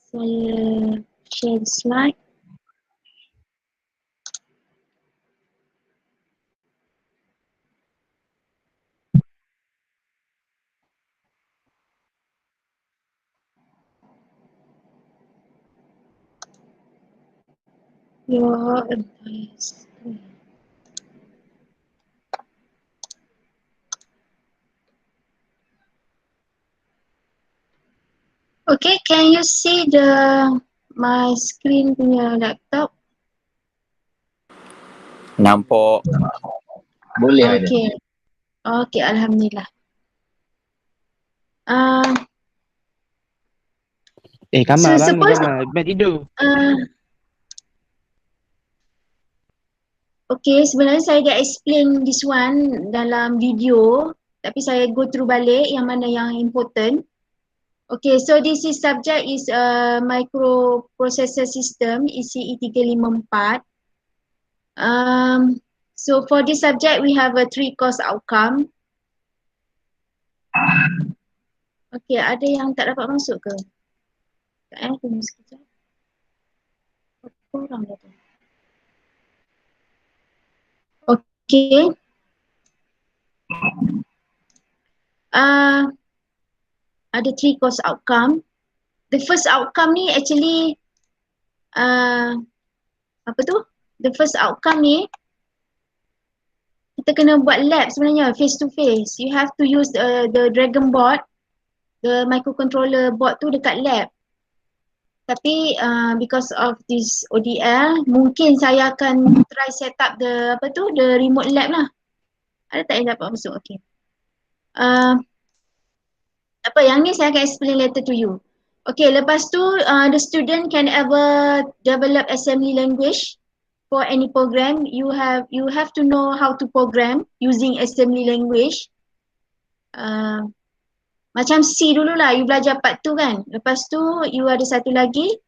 Saya share slide. Your advice. Okay, can you see my screen punya laptop? Nampak. Boleh ada. Okay. Okay, Alhamdulillah. Kamar So, bangun suppose- Kamar, bed tidur. Okay, sebenarnya saya dah explain this one dalam video, tapi saya go through balik yang mana yang important. Okay, so this is subject is microprocessor system ECE 354. So for this subject we have a 3 course outcome. Okay, ada yang tak dapat masuk ke? Tak tunggu sekejap. Kurang dah tu. Okay. Ada 3 course outcome. The first outcome ni actually apa tu? The first outcome ni kita kena buat lab sebenarnya face to face. You have to use the Dragon board, the microcontroller board tu dekat lab. Tapi because of this ODL, mungkin saya akan try set up the remote lab lah. Ada tak yang dapat masuk? Okay. Apa yang ni saya akan explain later to you. Okay, lepas tu the student can ever develop assembly language for any program. You have to know how to program using assembly language. Macam C dululah, you belajar part tu kan. Lepas tu you ada satu lagi,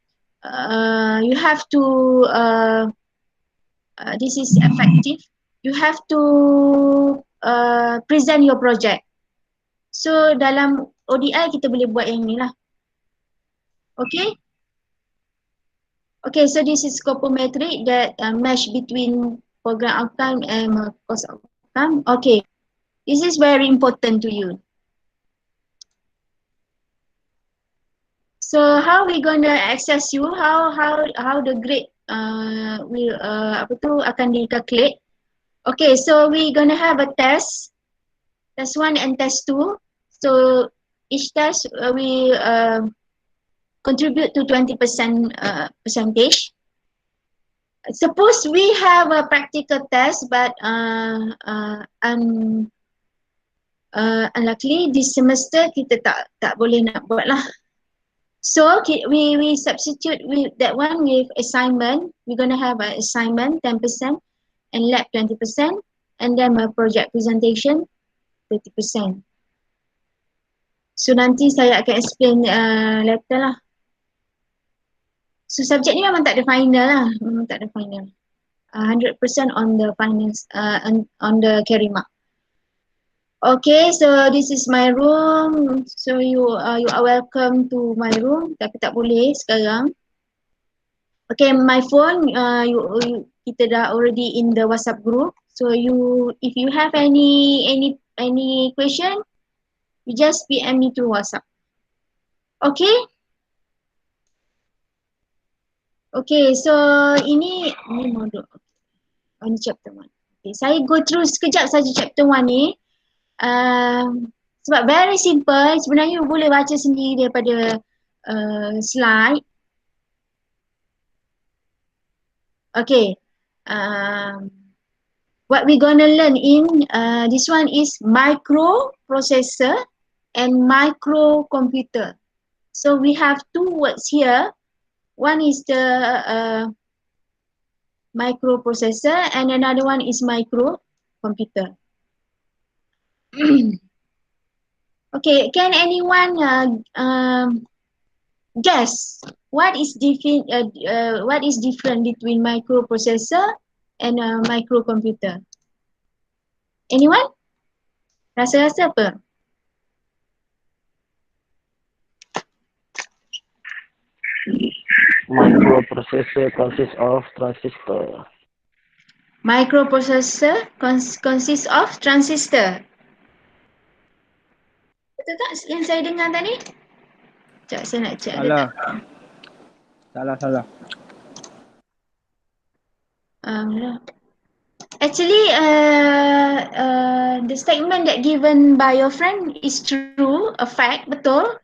you have to this is effective. You have to present your project. So dalam ODI kita boleh buat yang ni lah. Okay. Okay, so this is scopometric that mesh between program outcome and course outcome. Okay, this is very important to you. So how we gonna access you? How the grade will akan di-calculate? Okay, so we gonna have a test 1 and test 2. So each test we contribute to 20% percentage. Suppose we have a practical test, but unluckily this semester kita tak boleh nak buat lah. So we substitute with that one with assignment. We're gonna have an assignment 10% and lab 20%, and then a project presentation 30%. So nanti saya akan explain later lah. So subjek ni memang tak ada final lah, memang tak ada final. 100% on the finals, on the carry mark. Okay, so this is my room. So you are welcome to my room, tapi tak boleh sekarang. Okay, my phone, kita dah already in the WhatsApp group. So if you have any question, you just PM me to WhatsApp. Okay. Okay, so ini modul. Ini chapter 1. Okay, saya go through sekejap saja chapter 1 ni. Sebab very simple, sebenarnya you boleh baca sendiri daripada slide. Okay, what we gonna learn in this one is microprocessor and microcomputer. So we have 2 words here. One is the microprocessor and another one is microcomputer. Okay, can anyone guess what is different between microprocessor and microcomputer? Anyone? Rasa-rasa apa? Microprocessor consists of transistor. Microprocessor consists of transistor. Betul tak yang saya dengar tadi? Sekejap saya nak check ada tak. Salah. Actually, the statement that given by your friend is true, a fact, betul.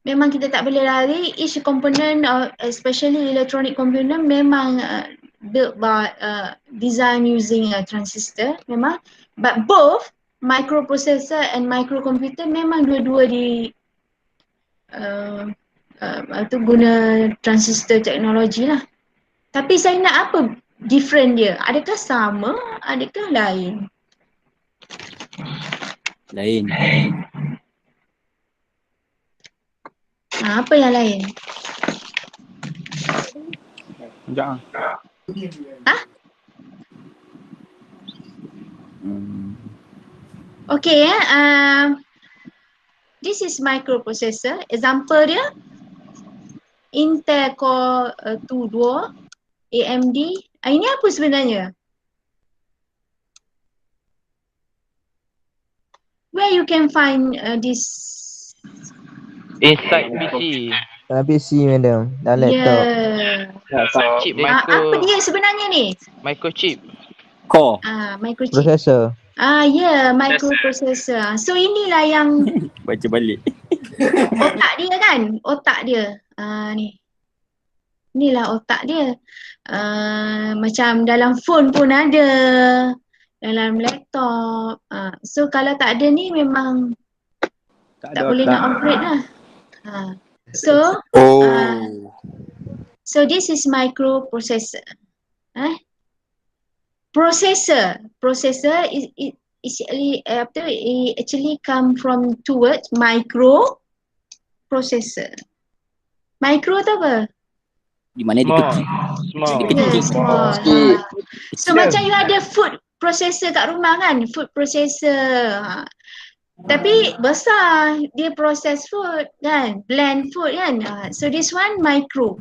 Memang kita tak boleh lari. Each component, especially electronic component, memang built by design using a transistor, memang. But both microprocessor and microcomputer memang dua-dua guna transistor teknologi lah. Tapi saya nak apa different dia? Adakah sama? Adakah lain? Lain. Apa yang lain? Sekejap. Okay, this is microprocessor. Example dia Intel Core 2 Duo, AMD. Ini apa sebenarnya? Where you can find this? Inside PC. Dalam PC madam, dalam laptop. Chip Apa dia sebenarnya ni? microchip. Core. Microchip. Processor. Microprocessor. So inilah yang Baca balik. otak dia kan? Otak dia. Ni. Inilah otak dia. Macam dalam phone pun ada. Dalam laptop. So kalau tak ada ni memang tak boleh nak operate lah. So this is microprocessor. Processor is actually come from two words, microprocessor. Micro tu apa? Di mana dia kecil. Small. So macam you ada food processor kat rumah kan, food processor. Tapi besar, dia process food kan, blend food kan. So this one micro.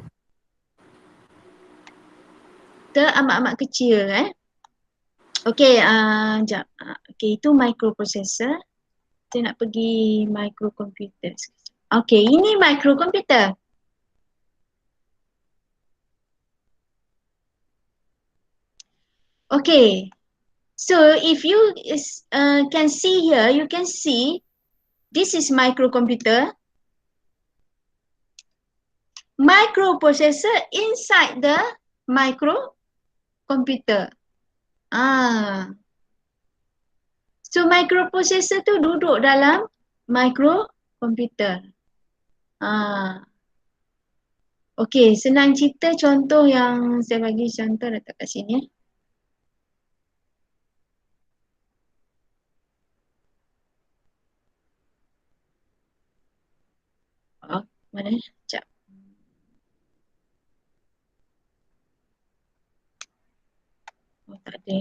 Amat-amat kecil Okay, sekejap. Okay, itu microprocessor. Saya nak pergi microcomputer. Okay, ini microcomputer. Okay. So if you can see here, you can see this is microcomputer. Microprocessor inside the microcomputer. So microprocessor tu duduk dalam microcomputer. Okay, senang cerita contoh yang saya bagi contoh letak kat sini. Mana? Sekejap. Tak ada.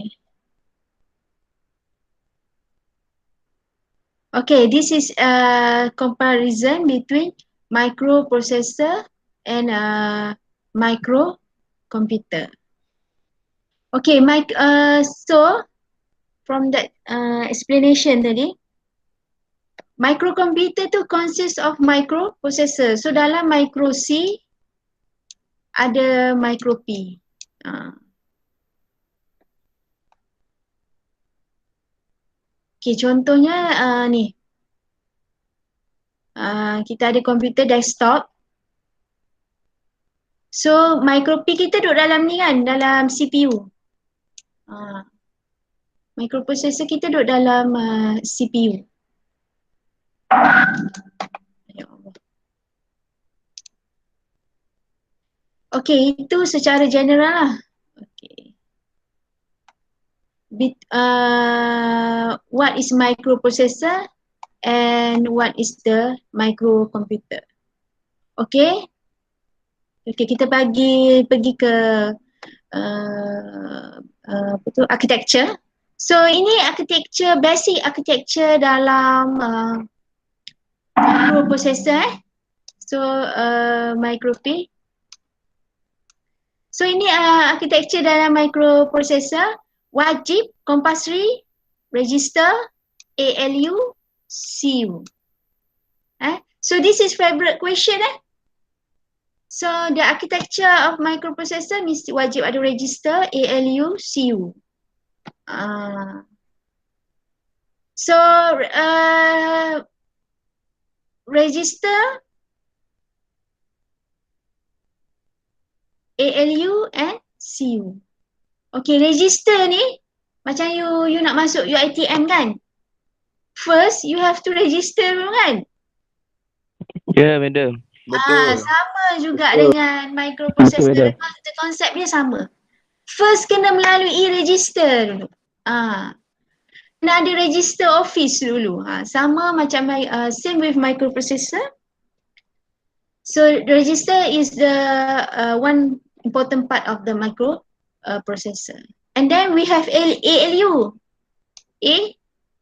Okay, this is a comparison between microprocessor and microcomputer. Okay, so from that explanation tadi, microcomputer tu consists of microprocessor. So dalam micro C ada micro P. Okay, contohnya ni. Kita ada komputer desktop. So micro P kita duduk dalam ni kan, dalam CPU. Microprocessor kita duduk dalam CPU. Ya Allah. Okay, itu secara general lah. Okay. What is microprocessor and what is the microcomputer? Okay. Okay, kita pergi ke architecture. So ini architecture, basic architecture dalam microprocessor. So micro P. So ini architecture dalam microprocessor. Wajib, compulsory, register, ALU, CU. So this is favorite question. So the architecture of microprocessor mesti wajib ada register, ALU, CU. So register, ALU and CU. Okay, register ni macam you nak masuk UiTM kan? First you have to register dulu kan? Ya, madam. Sama juga dengan microprocessor. Konsep dia sama. First kena melalui register dulu. Kena ada register office dulu. Sama macam same with microprocessor. So the register is the one important part of the microprocessor. And then we have ALU.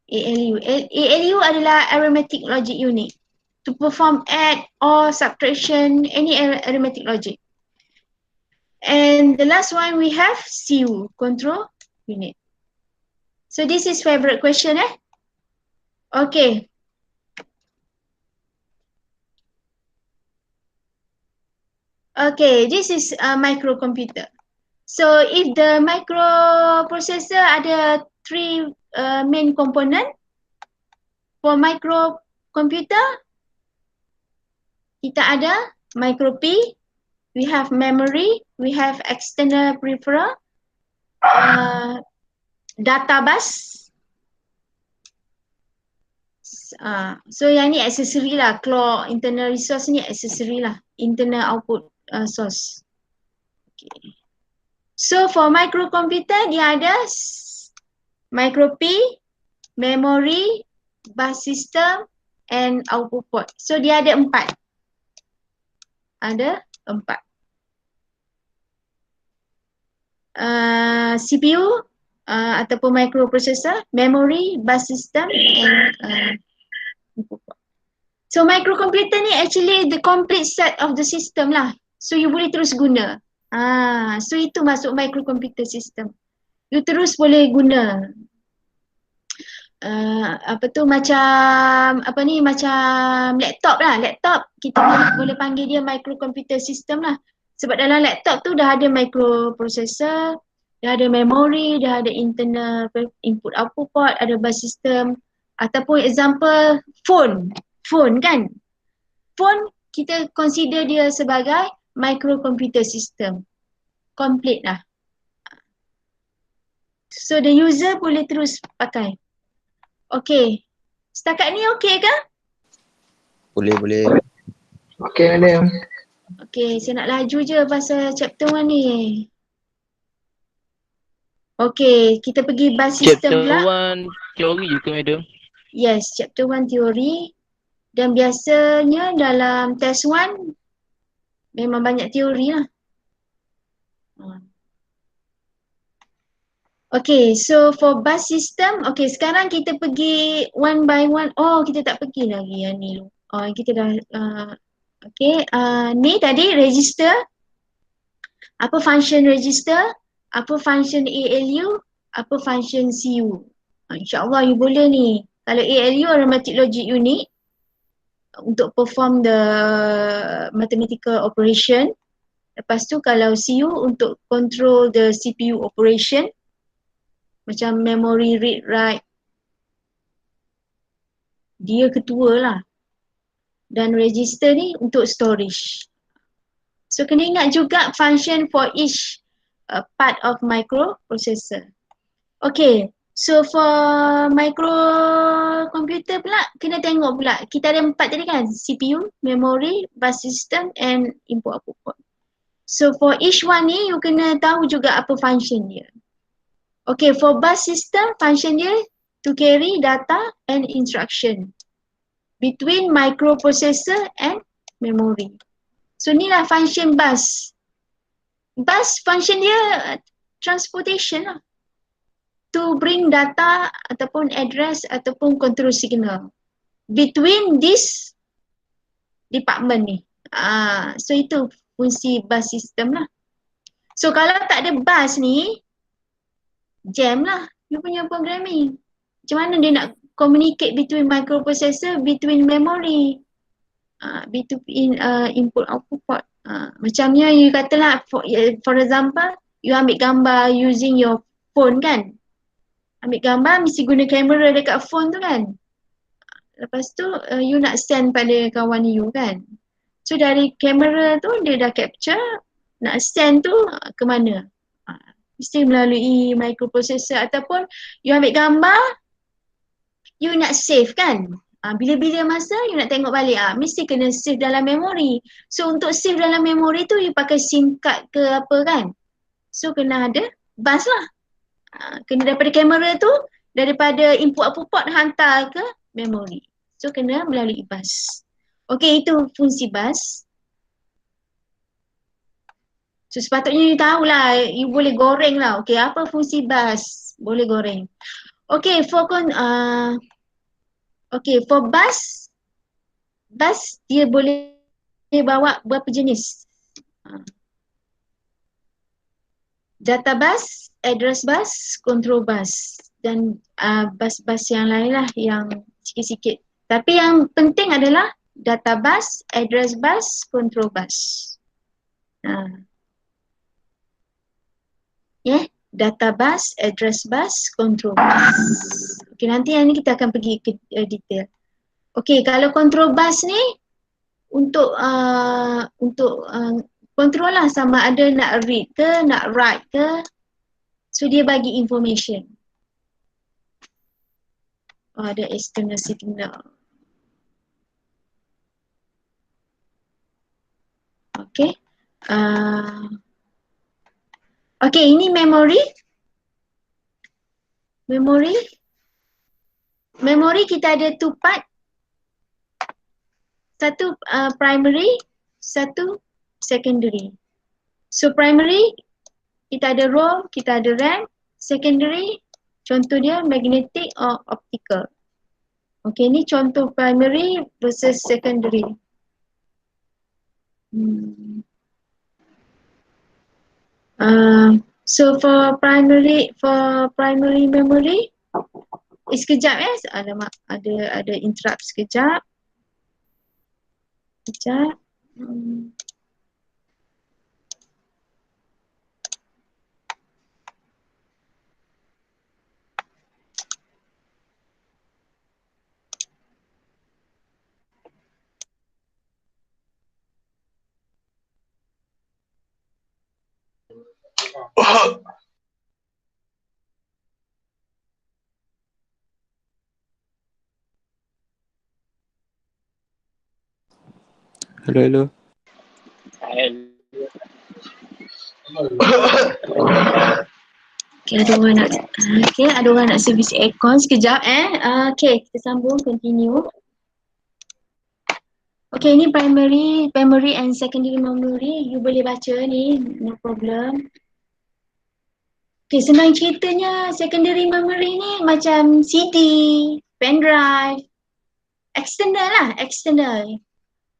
ALU adalah arithmetic logic unit to perform add or subtraction, any arithmetic logic. And the last one we have CU, control unit. So this is favorite question. Okay. Okay, this is a microcomputer. So if the microprocessor ada three main component, for microcomputer kita ada micro P, we have memory, we have external peripheral, data bus. So yang ni accessory lah, clock, internal resource ni accessory lah, internal output source. Okay. So for microcomputer dia ada micro P, memory, bus system and output port. So dia ada 4. Ada 4. CPU ataupun microprocessor, memory, bus system and input port. So microcomputer ni actually the complete set of the system lah. So you boleh terus guna. So itu masuk microcomputer system. You terus boleh guna. Macam laptop lah. Laptop kita boleh panggil dia microcomputer system lah. Sebab dalam laptop tu dah ada microprocessor, dah ada memory, dah ada internal input output port, ada bus system. Ataupun example phone kan. Phone kita consider dia sebagai microcomputer system. Complete lah. So the user boleh terus pakai. Okay. Setakat ni okay ke? Boleh. Okay, madam. Okay, saya nak laju je pasal chapter 1 ni. Okay, kita pergi bus system pula. Chapter 1 teori je ke, madam? Yes, chapter 1 teori. Dan biasanya dalam test 1 memang banyak teori lah. Okay, so for bus system, okay sekarang kita pergi one by one. Oh, kita tak pergi lagi yang ni. Kita dah, okay, ni tadi register. Apa function register? Apa function ALU? Apa function CU? InsyaAllah you boleh ni. Kalau ALU arithmetic logic unit untuk perform the mathematical operation. Lepas tu kalau CU untuk control the CPU operation. Macam memory read write. Dia ketua lah. Dan register ni untuk storage. So kena ingat juga function for each part of microprocessor. Okay. So for microcomputer pula, kena tengok pula. Kita ada 4 tadi kan? CPU, memory, bus system and input output port. So for each one ni, you kena tahu juga apa function dia. Okay, for bus system, function dia to carry data and instruction between microprocessor and memory. So ni lah function bus. Bus function dia transportation lah. To bring data ataupun address ataupun control signal between this department ni. So itu fungsi bus system lah. So kalau tak ada bus ni, jam lah you punya programming. Macam mana dia nak communicate between microprocessor, between memory, between input output port. Macamnya you katalah for example, you ambil gambar using your phone kan. Ambil gambar mesti guna kamera dekat phone tu kan. Lepas tu you nak send pada kawan you kan. So dari kamera tu dia dah capture, nak send tu ke mana? Mesti melalui microprocessor ataupun you ambil gambar, you nak save kan. Bila-bila masa you nak tengok balik, mesti kena save dalam memori. So untuk save dalam memori tu you pakai SIM card ke apa kan. So kena ada bus lah. Kena daripada kamera tu, daripada input output port hantar ke memori. So kena melalui bus. Okay, itu fungsi bus. So sepatutnya you tahulah, you boleh goreng lah. Okay, apa fungsi bus? Boleh goreng. Okay, for bus dia boleh bawa berapa jenis? Data bus, address bus, control bus dan bus-bus yang lain lah yang sikit-sikit. Tapi yang penting adalah data bus, address bus, control bus. Data bus, address bus, control bus. Okay, nanti yang ni kita akan pergi ke detail. Okay, kalau control bus ni untuk control lah sama ada nak read ke, nak write ke. So dia bagi information. Ada external signal. Okay. Okay, ini memory. Memory kita ada two part. Satu primary, satu secondary. So primary kita ada ROM, kita ada RAM. Secondary contoh dia magnetic or optical. Okay, ni contoh primary versus secondary. So for primary memory, sekejap ada interrupt sekejap. Hello. Okay, ada orang nak servis aircon sekejap Okay, kita sambung, continue. Okay, ni primary memory and secondary memory. You boleh baca ni, no problem. Okay, senang ceritanya secondary memory ni macam CD, pen drive, external.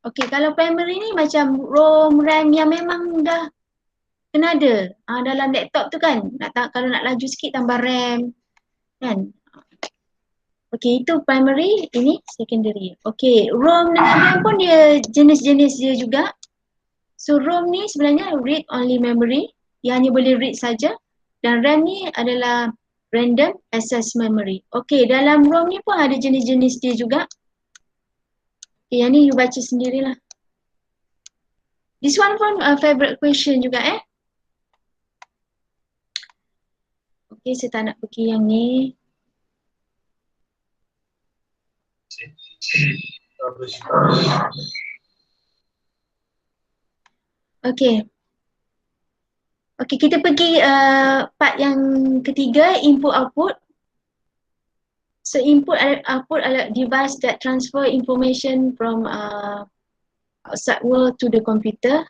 Okay, kalau primary ni macam ROM, RAM yang memang dah kena ada dalam laptop tu kan. Kalau nak laju sikit tambah RAM kan. Okay, itu primary, ini secondary. Okay, ROM dengan RAM pun dia jenis-jenis dia juga. So ROM ni sebenarnya read only memory, dia hanya boleh read saja. Dan RAM ni adalah random access memory. Okay, dalam ROM ni pun ada jenis-jenis dia juga. Okay, yang ni you baca sendirilah. This one pun favorite question juga Okay, saya tak nak pergi yang ni. Okay. Okay, kita pergi part yang ketiga, input output. So input output adalah device that transfer information from outside world to the computer.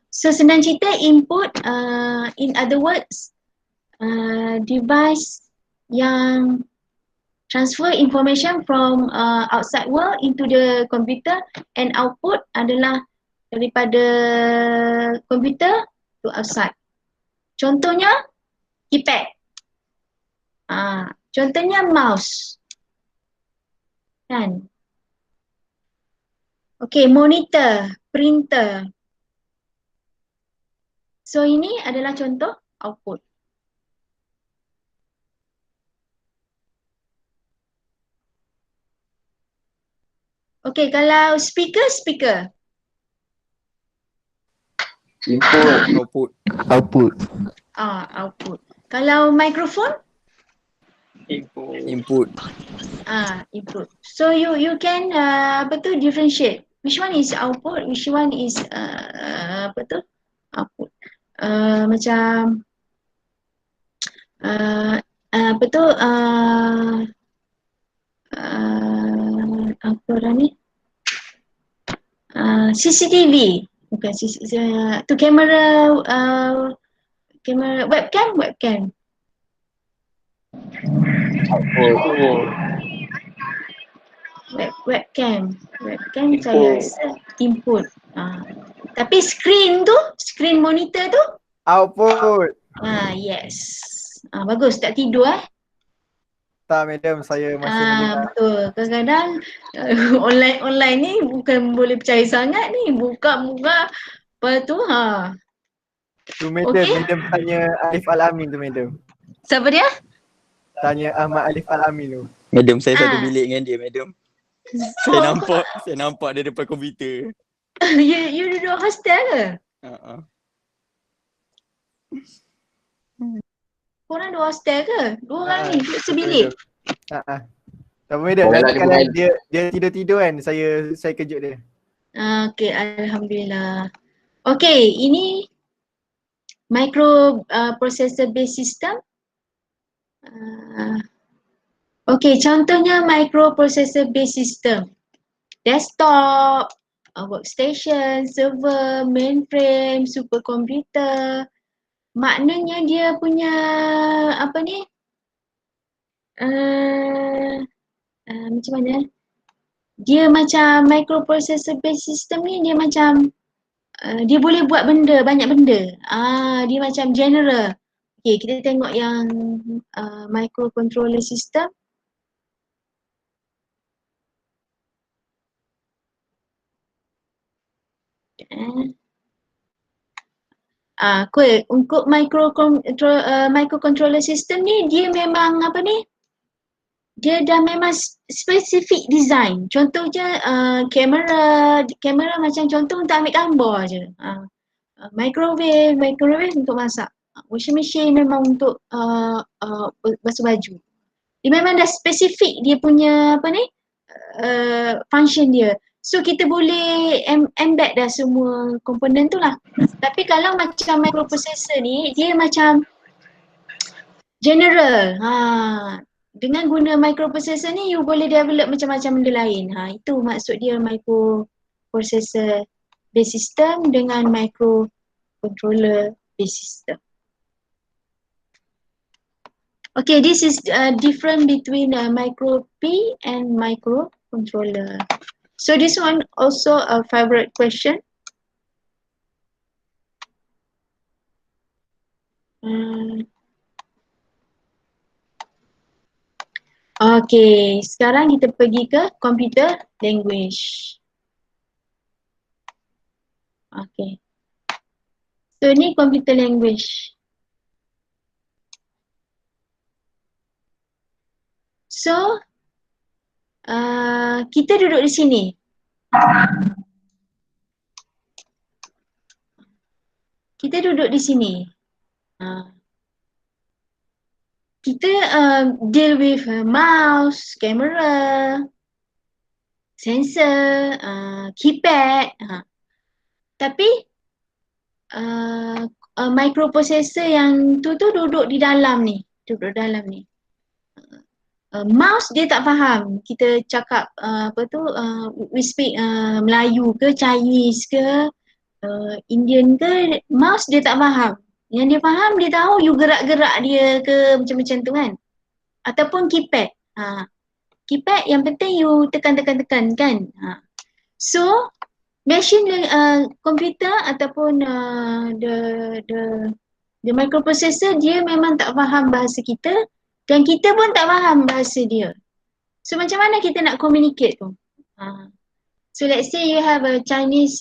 So senang cerita, input in other words device yang transfer information from outside world into the computer, and output adalah daripada komputer to outside. Contohnya keypad. Contohnya mouse. Kan? Okay, monitor, printer. So ini adalah contoh output. Okay, kalau speaker. Input. Output. Output. Kalau mikrofon? Input. Input. So you can differentiate. Which one is output? Which one is output? Macam apa dah ni? CCTV. Bukan CCTV. Tu kamera kamera webcam. Webcam saya rasa input. Tapi screen monitor tu Output. yes. Bagus, tak tidur Tak madam, saya masih mendengar. Betul. Kadang-kadang online ni bukan boleh percaya sangat ni. Buka-buka apa tu Tu madam, Okey. madam tanya Alif Al-Amin tu madam. Siapa dia? Tanya Ahmad Alif Al-Amin tu. Madam saya satu bilik dengan dia, madam. Saya nampak dia depan komputer. You duduk hostel ke? Korang duduk hostel ke? Dua orang ni duduk sebilik. Tak apa madam, Boleh nanti lah, kalau boleh. dia tidur-tidur kan, saya kejut dia. Okay, alhamdulillah. Okay, ini microprocessor based system. Okay, contohnya microprocessor based system. Desktop, workstation, server, mainframe, superkomputer. Maknanya dia punya apa ni? Macam mana? Dia macam microprocessor based system ni dia macam dia boleh buat banyak benda. Dia macam general. Okay, kita tengok yang microcontroller system. Untuk microcontroller system ni dia memang apa ni? Dia dah memang spesifik design. Contohnya kamera macam contoh untuk ambil gambar je. Microwave untuk masak. Washing machine memang untuk basuh baju. Dia memang dah spesifik dia punya apa ni? Function dia. So kita boleh embed dah semua komponen tu lah. Tapi kalau macam microprocessor ni dia macam general. Dengan guna microprocessor ni you boleh develop macam-macam benda lain. Itu maksud dia microprocessor based system dengan microcontroller based system. Okay, this is different between micro P and microcontroller. So this one also a favorite question. Okay, sekarang kita pergi ke computer language. Okay. So ni computer language. So kita duduk di sini. Kita duduk di sini. Kita deal with mouse, camera, sensor, keypad. Tapi microprocessor yang tu duduk di dalam ni. Mouse dia tak faham. Kita cakap we speak Melayu ke, Chinese ke, Indian ke, mouse dia tak faham. Yang dia faham, dia tahu you gerak-gerak dia ke macam-macam tu kan. Ataupun keypad. Keypad yang penting you tekan kan. So machine komputer ataupun the microprocessor, dia memang tak faham bahasa kita dan kita pun tak faham bahasa dia. So macam mana kita nak communicate tu? So let's say you have a Chinese,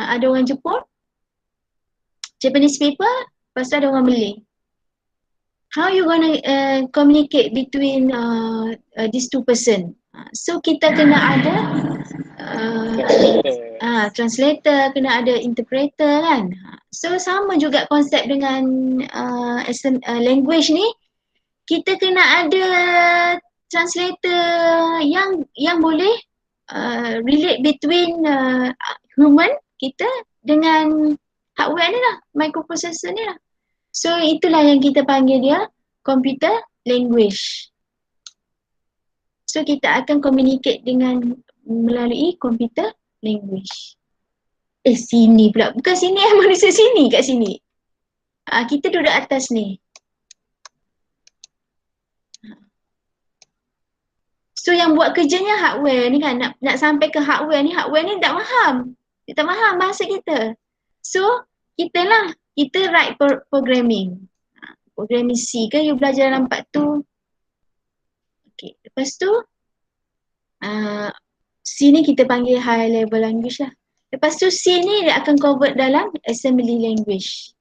ada orang Jepun, Japanese people, lepas tu ada orang Malay. How you gonna communicate between these two person? So kita kena ada translator, kena ada interpreter kan. So sama juga konsep dengan language ni, kita kena ada translator yang boleh relate between human kita dengan hardware ni lah, microprocessor ni lah. So itulah yang kita panggil dia computer language. So kita akan communicate dengan melalui computer language. Sini pula. Bukan sini, manusia sini, kat sini. Kita duduk atas ni. So yang buat kerjanya hardware ni kan, nak sampai ke hardware ni tak faham. Dia tak faham bahasa kita. So kita write programming. Programming C ke you belajar dalam part tu. Okay, lepas tu C ni kita panggil high level language lah. Lepas tu C ni dia akan convert dalam assembly language.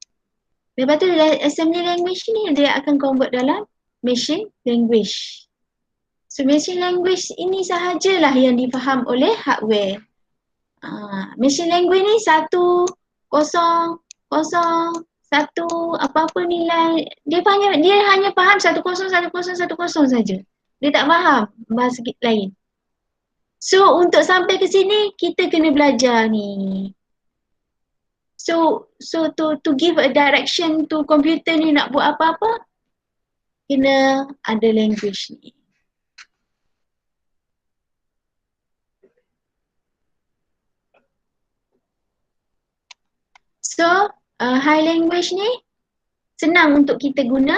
Lepas tu assembly language ni dia akan convert dalam machine language. So machine language ini sahajalah yang difaham oleh hardware. Machine language ni 1, 0, 0, 1, apa-apa nilai. Dia hanya faham 10, 10, 10 saja. Dia tak faham bahasa lain. So untuk sampai ke sini kita kena belajar ni. So to give a direction to computer ni nak buat apa-apa, kena ada language ni. So high language ni senang untuk kita guna,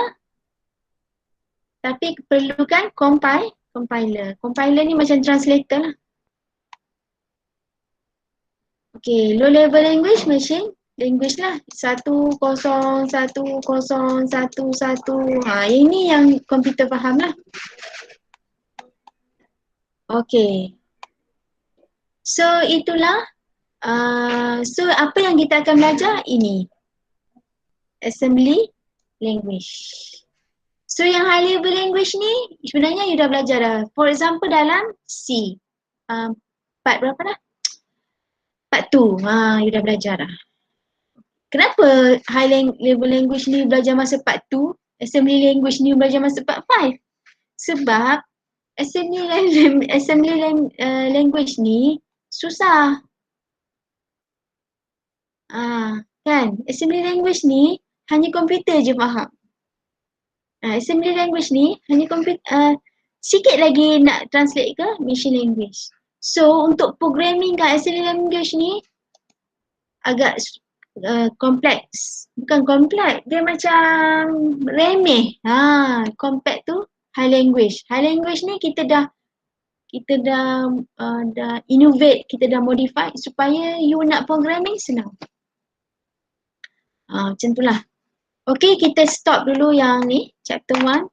tapi perlukan compiler. Compiler ni macam translator lah. Okay, low level language, machine language lah. 1, 0, 1, 0, 1, 1. Ini yang komputer faham lah. Okay. So itulah. So apa yang kita akan belajar ini? Assembly language. So yang high level language ni sebenarnya you dah belajar dah. For example dalam C. Part berapa dah? Part 2. You dah belajar dah. Kenapa high level language ni belajar masa part 2? Assembly language ni belajar masa part 5? Sebab assembly language ni susah. Kan? Assembly language ni hanya komputer je faham. Assembly language ni hanya komputer, sikit lagi nak translate ke machine language. So untuk programming kat assembly language ni agak kompleks. Bukan kompleks, dia macam remeh. Compact tu high language. High language ni kita dah innovate, kita dah modify supaya you nak programming senang. Macam tu lah. Okay, kita stop dulu yang ni, chapter 1.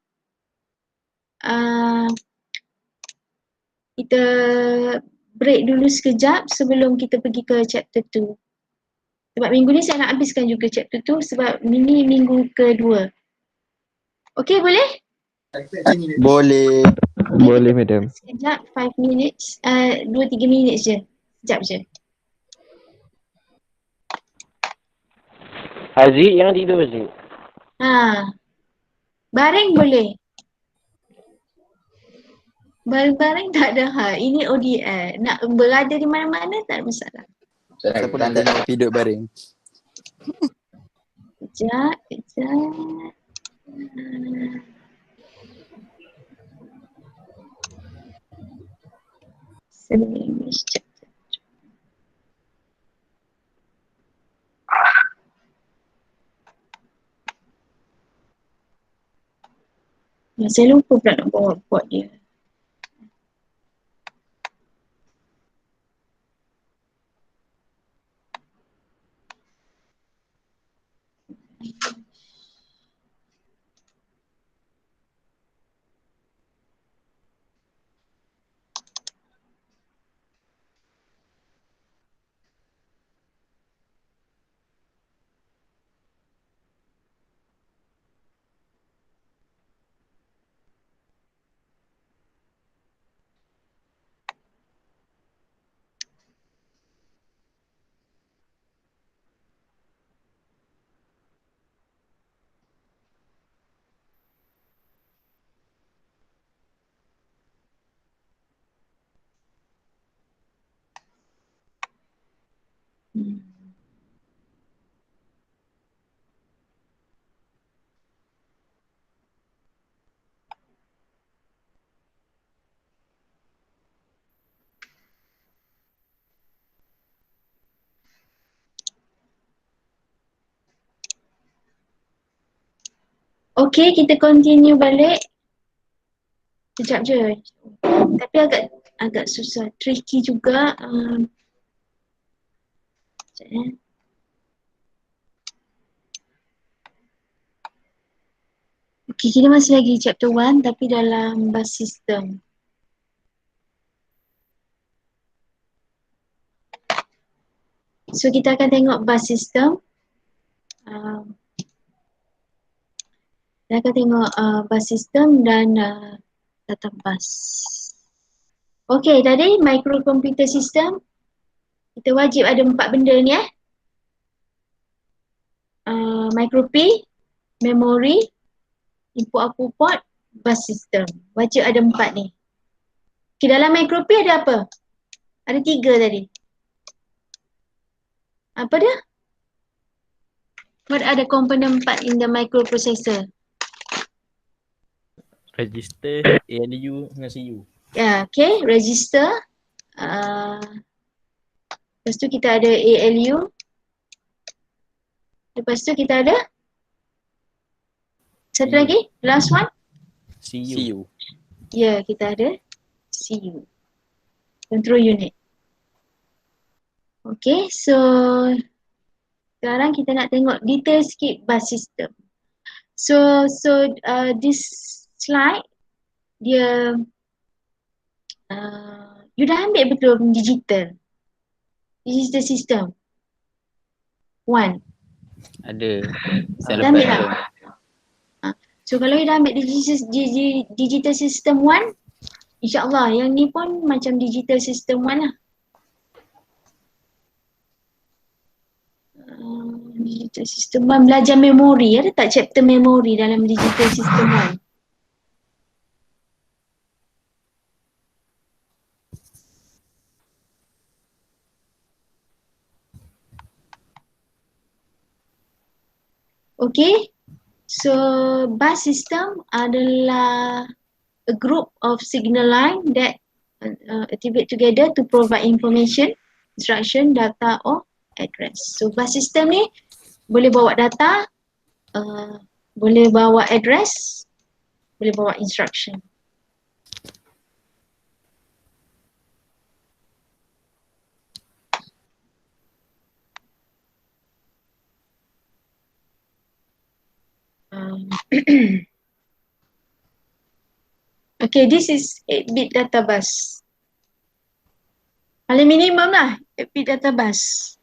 Kita break dulu sekejap sebelum kita pergi ke chapter 2. Sebab minggu ni saya nak habiskan juga chapter 2 sebab ini minggu kedua. Okay, boleh? Boleh. Boleh, madam. Sekejap, 5 minutes, 2-3 minit je. Sekejap je. Haziq jangan tidur Haziq. Baring boleh. Baring-baring tak ada hal. Ini ODL. Nak berada di mana-mana tak ada masalah. Siapa nak tengok hidup baring? Sekejap. Sekejap. Saya lupa pula nak bawa buat dia. Okay, kita continue balik. Sekejap je. Tapi agak susah, tricky juga. Sekejap ya. Okay, kita masih lagi chapter 1 tapi dalam bus system. So kita akan tengok bus system. Kita akan tengok bus system dan data bus. Okay, tadi microcomputer system. Kita wajib ada 4 benda ni micro P, memory, input-output port, bus system. Wajib ada 4 ni. Okay, dalam micro P ada apa? Ada 3 tadi. Apa dia? What are the component part in the microprocessor? Register, ALU dengan CU. Yeah, okay, register. Lepas tu kita ada ALU. Lepas tu kita ada satu lagi, last one. CU. Ya, kita ada CU. Control unit. Okay, so sekarang kita nak tengok detail sikit bus system. So this slide dia you dah ambil betul digital system 1. Ada. Dah ambil tak? So kalau you dah ambil digital system 1, insyaAllah yang ni pun macam digital system 1 lah. Digital system 1 belajar memori. Ada tak chapter memori dalam digital system 1? Okay, so bus system adalah a group of signal line that activate together to provide information, instruction, data or address. So bus system ni boleh bawa data, boleh bawa address, boleh bawa instruction. Okay, this is 8-bit data bus. Paling minimum lah 8-bit data bus.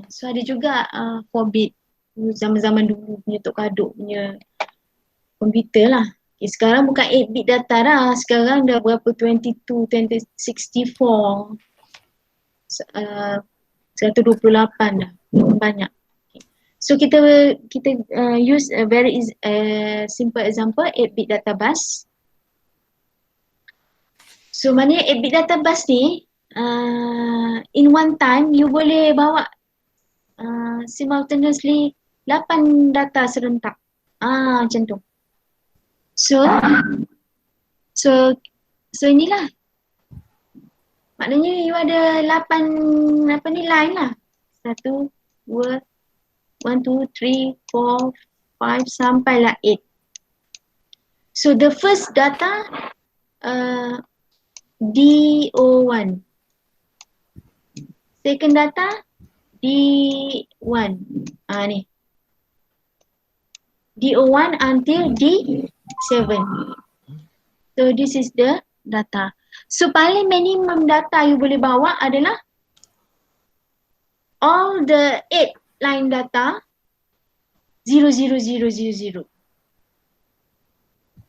So ada juga 4-bit. Zaman-zaman dulu punya Tok Kaduk punya komputer lah. Okay, sekarang bukan 8-bit data dah. Sekarang dah berapa 22, 64. 128 dah. Banyak. So kita use a very simple example, 8-bit data bus. So maknanya 8-bit data bus ni in one time you boleh bawa simultaneously 8 data serentak. Macam tu. So inilah. Maknanya you ada 8 line lah. 1, 2, 1, 2, 3, 4, 5 sampailah 8. So the first data D01. Second data D1. Ni. D01 until D7. So this is the data. So paling minimum data you boleh bawa adalah all the 8 line data 00000.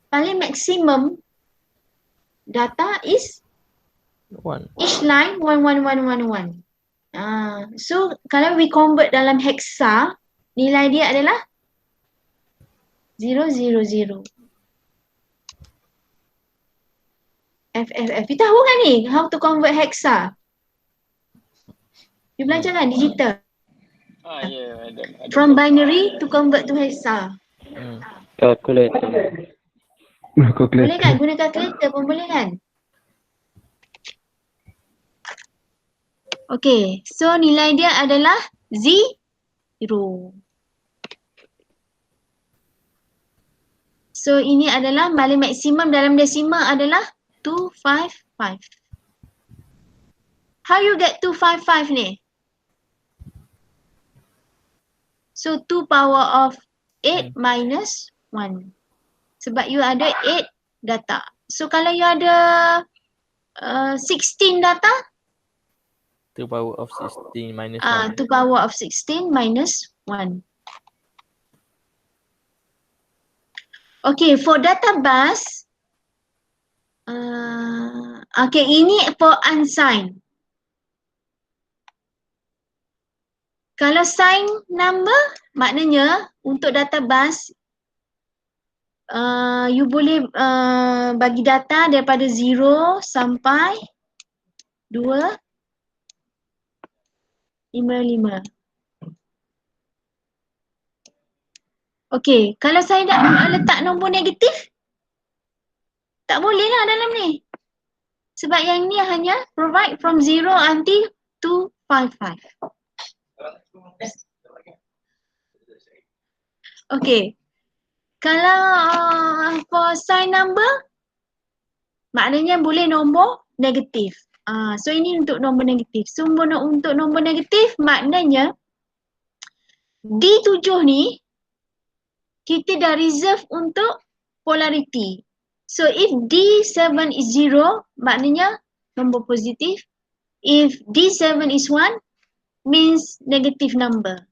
Paling maximum data is each line 11111. So kalau we convert dalam hexa, nilai dia adalah 000. FFF. You tahu kan ni how to convert hexa? You belajar kan digital. Ya, madam. From binary to convert to hexa. Calculator. Boleh kan? Guna calculator pun boleh kan? Okay, so nilai dia adalah 0. So ini adalah nilai maksimum dalam desimal adalah 255. How you get 255 ni? So 2 power of 8 minus 1. Sebab you ada 8 data. So kalau you ada 16 data, 2 power of 16 minus 1. 2 power of 16 minus 1. Okay, for data bus, okay, ini for unsigned. Kalau sign number, maknanya untuk data bus, you boleh bagi data daripada 0 sampai 255. Okay, kalau saya nak letak nombor negatif, tak boleh lah dalam ni. Sebab yang ni hanya provide from 0 until 255. Okay, kalau for sign number, maknanya boleh nombor negatif. So ini untuk nombor negatif. So untuk nombor negatif maknanya D7 ni kita dah reserve untuk polarity. So if D7 is 0, maknanya nombor positif. If D7 is 1, means negative number.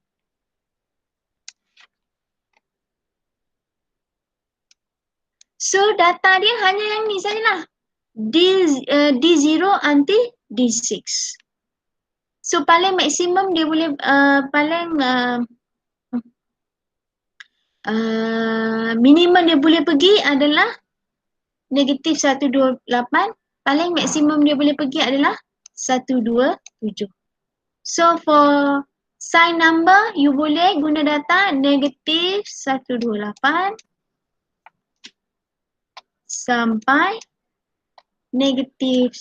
So data dia hanya yang ni sajalah. D0 until D6. So paling maksimum dia boleh minimum dia boleh pergi adalah negatif 128. Paling maksimum dia boleh pergi adalah 127. So for sign number, you boleh guna data negatif 128 sampai negatif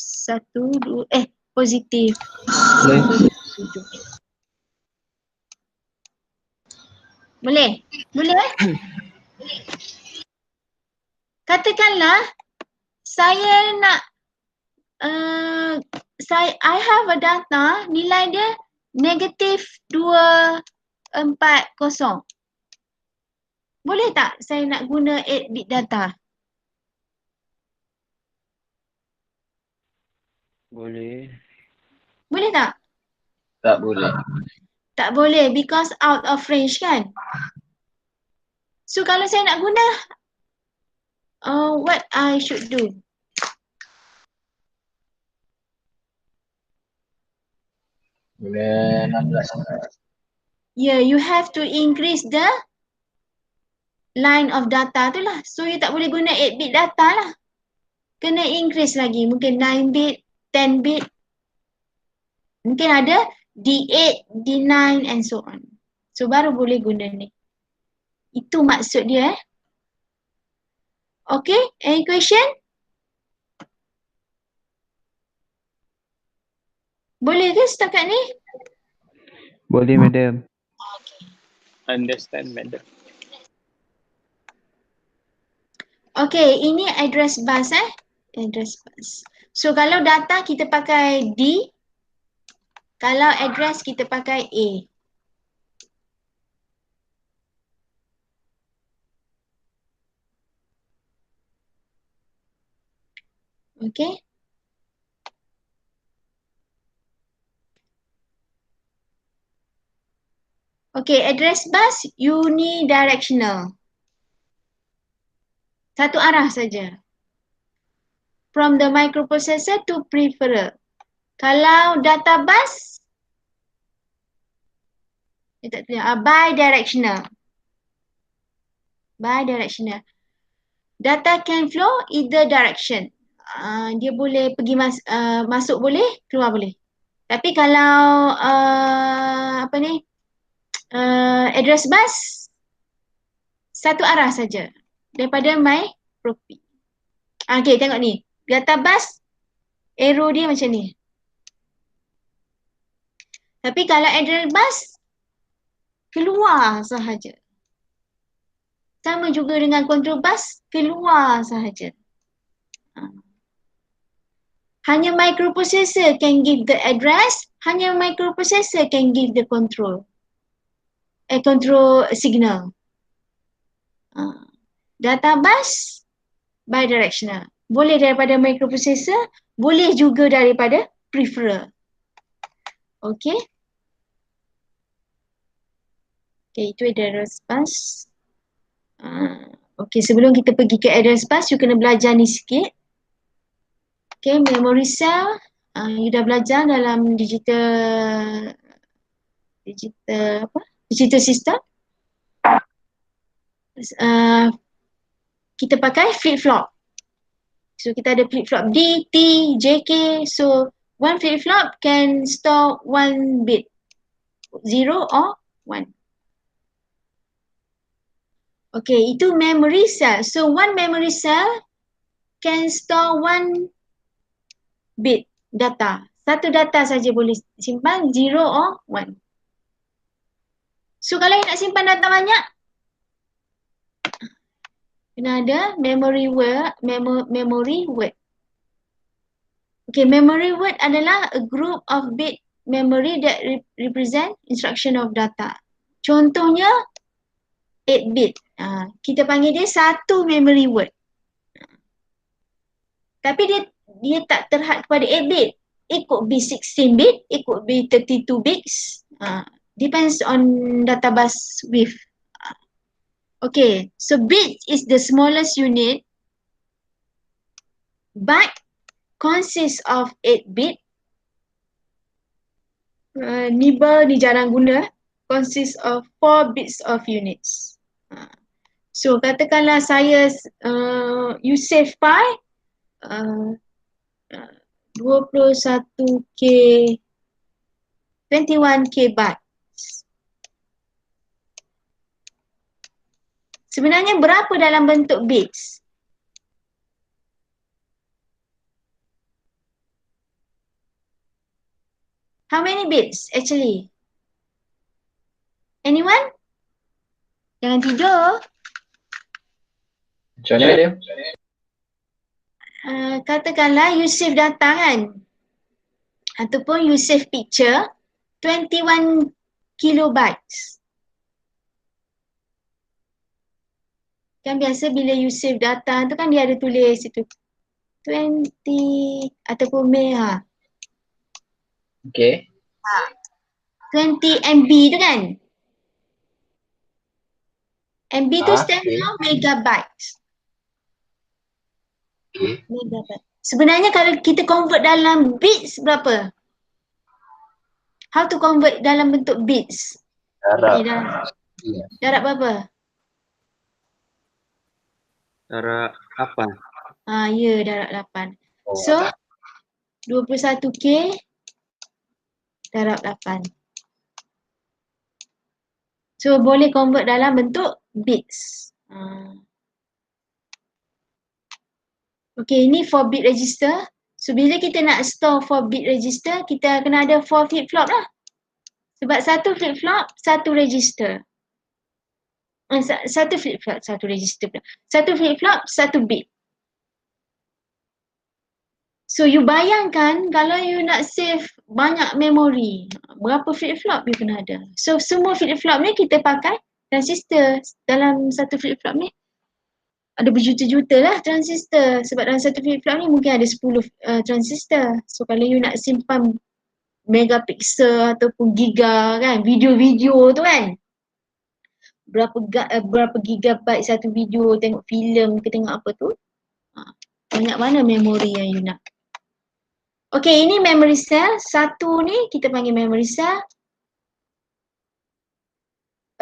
positif 127. Boleh? Boleh Katakanlah saya nak I have a data nilai dia negatif 240. Boleh tak saya nak guna 8-bit data? Boleh. Boleh tak? Tak boleh. Tak boleh because out of range kan? So kalau saya nak guna, what I should do? Boleh 16. Yeah, you have to increase the line of data tu lah. So you tak boleh guna 8-bit data lah. Kena increase lagi. Mungkin 9-bit, 10-bit. Mungkin ada D8, D9 and so on. So baru boleh guna ni. Itu maksud dia Okay, any question? Boleh ke setakat ni? Boleh, madam. Understand, madam. Okay, ini address bus Address bus. So kalau data kita pakai D, kalau address kita pakai A. Okay. Okay, address bus unidirectional. Satu arah saja. From the microprocessor to peripheral. Kalau data bus, bidirectional. Bidirectional. Data can flow either direction. Dia boleh pergi masuk boleh, keluar boleh. Tapi kalau address bus satu arah saja daripada my property. Okay, tengok ni. Data bus arrow dia macam ni. Tapi kalau address bus keluar sahaja. Sama juga dengan control bus keluar sahaja. Hanya microprocessor can give the address, hanya microprocessor can give the control signal. Data bus bidirectional. Boleh daripada microprocessor, boleh juga daripada peripheral. Okay. Okay, itu address bus. Okay, sebelum kita pergi ke address bus, you kena belajar ni sikit. Okay, memory cell. You dah belajar dalam digital system. Kita pakai flip-flop. So kita ada flip-flop D, T, J, K. So one flip-flop can store one bit, 0 or 1. Okay, itu memory cell. So one memory cell can store one bit data. Satu data saja boleh simpan, 0 or 1. So kalau nak simpan data banyak, kena ada memory word. Okay, memory word adalah a group of bit memory that represent instruction of data. Contohnya 8 bit. Kita panggil dia satu memory word. Tapi dia tak terhad kepada 8 bit. It could be 16 bit, it could be 32 bits. Depends on data bus width. Okay, so bit is the smallest unit but consists of 8 bit. Nibble ni jarang guna. Consists of 4 bits of units. So katakanlah saya you save pi 21k 21k bytes. Sebenarnya berapa dalam bentuk bits? How many bits actually? Anyone? Jangan tidur. Macam mana dia? Katakanlah you save data kan? Ataupun you save picture 21 kilobytes. Kan biasa bila you save data tu kan dia ada tulis situ 20 ataupun mega. Okay. 20 MB tu kan? MB tu stand for megabytes. Okay. Megabyte. Sebenarnya kalau kita convert dalam bits berapa? How to convert dalam bentuk bits? Darab. Darab berapa? Darab 8. Ya, darab 8. So 21k darab 8. So boleh convert dalam bentuk bits. Okay, ini 4 bit register. So bila kita nak store 4 bit register, kita kena ada 4 flip-flop lah. Sebab satu flip-flop, satu register. Satu flip-flop, satu register pula. Satu flip-flop, satu bit. So you bayangkan kalau you nak save banyak memori, berapa flip-flop you kena ada. So semua flip-flop ni kita pakai transistor. Dalam satu flip-flop ni ada berjuta-juta lah transistor. Sebab dalam satu flip-flop ni mungkin ada 10 transistor. So kalau you nak simpan megapiksel ataupun giga kan, video-video tu kan, berapa gigabyte satu video, tengok filem ke tengok apa tu, banyak mana memori yang you nak. Okay, ini memory cell. Satu ni kita panggil memory cell.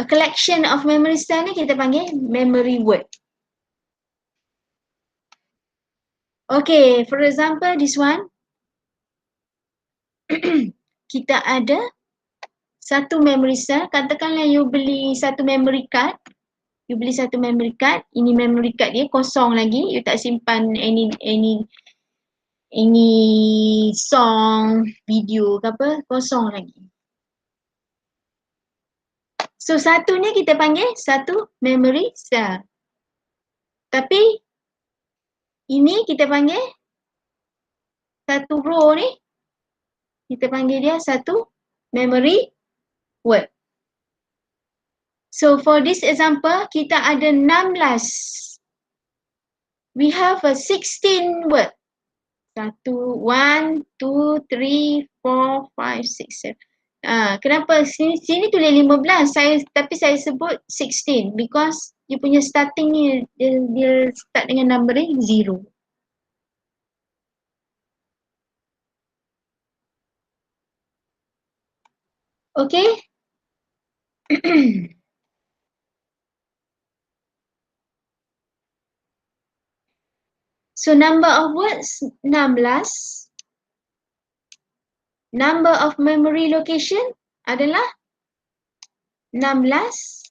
A collection of memory cell ni kita panggil memory word. Okay, for example this one. kita ada satu memory cell. Katakanlah you beli satu memory card. You beli satu memory card. Ini memory card dia kosong lagi. You tak simpan any song, video ke apa, kosong lagi. So satu ni kita panggil satu memory cell. Tapi ini kita panggil satu row ni, kita panggil dia satu memory word. So for this example, kita ada 16. We have a 16 word. 1, 2, 3, 4, 5, 6, 7. Kenapa sini tulis 15, tapi saya sebut 16 because dia punya starting ni dia start dengan numbering 0. Okay. So number of words 16. Number of memory location adalah 16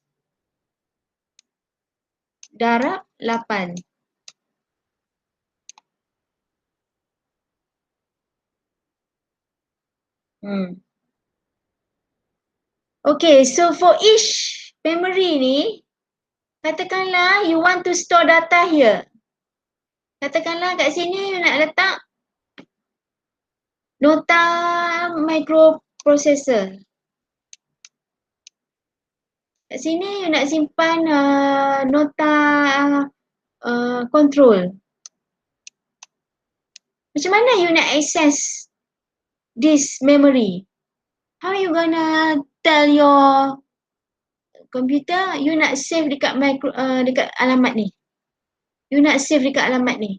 darab 8. Okay, so for each memory ni, katakanlah you want to store data here. Katakanlah kat sini you nak letak nota microprocessor. Kat sini you nak simpan nota control. Macam mana you nak access this memory? How you gonna tell your computer you nak save dekat dekat alamat ni? You nak save dekat alamat ni.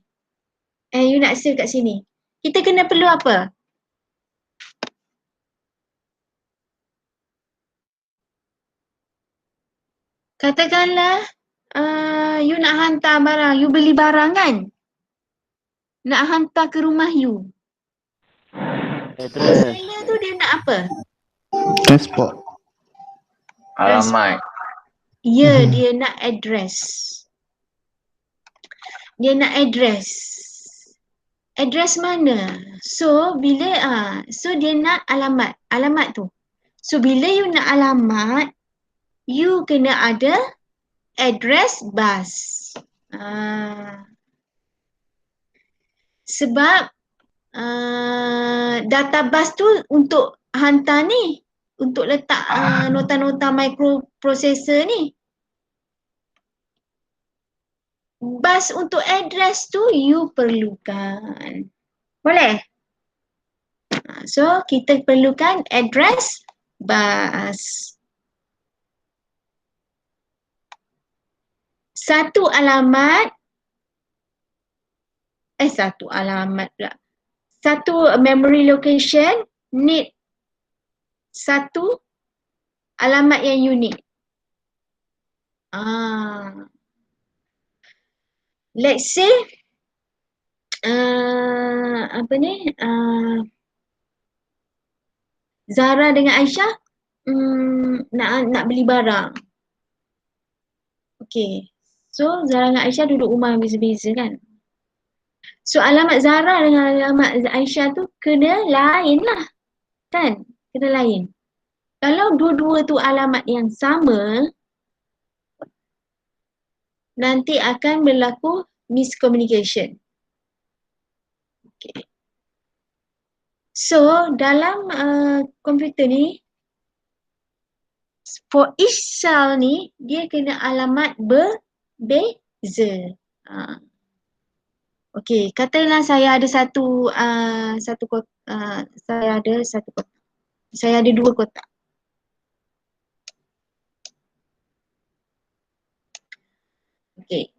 You nak save kat sini. Kita kena perlu apa? Katakanlah you nak hantar barang, you beli barang kan? Nak hantar ke rumah you. Seller tu dia nak apa? Transport. Alamat. Ya, dia nak address. Dia nak address. Address mana? So bila so dia nak alamat. Alamat tu. So bila you nak alamat, you kena ada address bus. Sebab data bus tu untuk hantar ni, untuk letak nota-nota microprocessor ni. Bus untuk address tu you perlukan. Boleh? So kita perlukan address bus. Satu alamat pula. Satu memory location need satu alamat yang unik. Let's say Zara dengan Aisyah nak beli barang. Okay. So Zara dengan Aisyah duduk rumah beza-beza kan. So alamat Zara dengan alamat Aisyah tu kena lain lah. Kan? Kena lain. Kalau dua-dua tu alamat yang sama, nanti akan berlaku miscommunication. Okay. So dalam komputer ni, for each cell ni, dia kena alamat berbeza. Okay, katakanlah saya ada saya ada dua kotak. Okay.